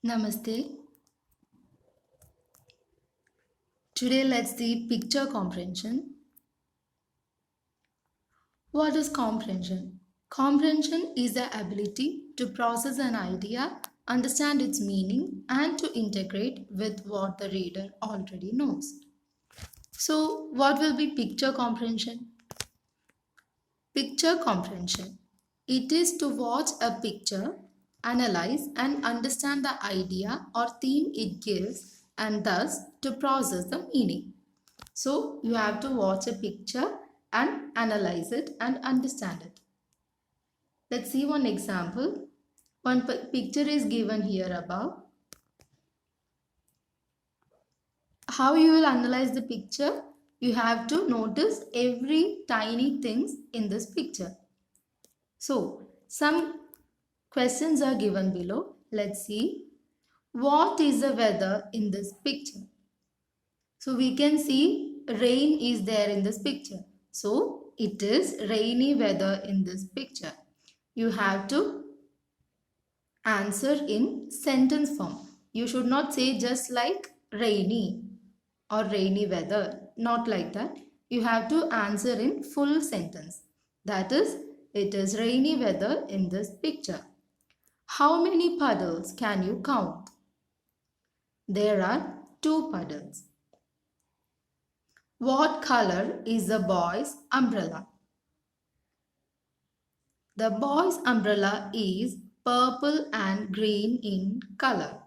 Namaste. Today let's see picture comprehension. What is comprehension? Comprehension is the ability to process an idea, understand its meaning, and to integrate with what the reader already knows. So, what will be picture comprehension? Picture comprehension. It is to watch a picture, analyze and understand the idea or theme it gives, and thus to process the meaning. So you have to watch a picture and analyze it and understand it. Let's see one example. One picture is given here above. How you will analyze the picture? You have to notice every tiny things in this picture. So some questions are given below. Let's see. What is the weather in this picture? So we can see rain is there in this picture. So it is rainy weather in this picture. You have to answer in sentence form. You should not say just like rainy or rainy weather. Not like that. You have to answer in full sentence. That is, it is rainy weather in this picture. How many puddles can you count? There are 2 puddles. What color is the boy's umbrella? The boy's umbrella is purple and green in color.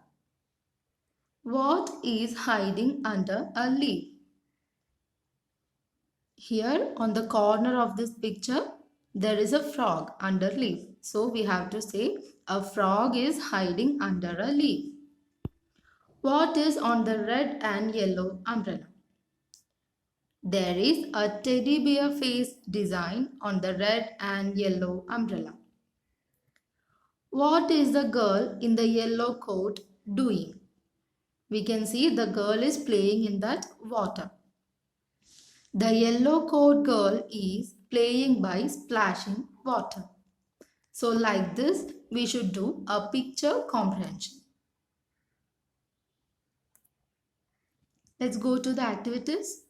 What is hiding under a leaf? Here on the corner of this picture, there is a frog under leaf. So we have to say a frog is hiding under a leaf. What is on the red and yellow umbrella? There is a teddy bear face design on the red and yellow umbrella. What is the girl in the yellow coat doing? We can see the girl is playing in that water. The yellow coat girl is playing by splashing water. So like this, we should do a picture comprehension. Let's go to the activities.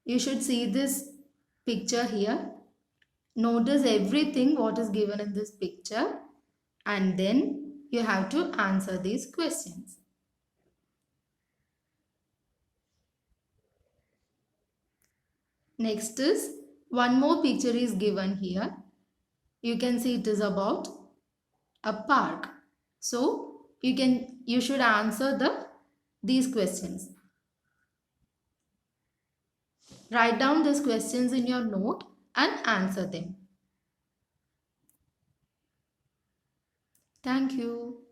You should see this picture here. Notice everything what is given in this picture and then you have to answer these questions. Next is one more picture is given here. You can see it is about a park. So you should answer these questions. Write down these questions in your note and answer them. Thank you.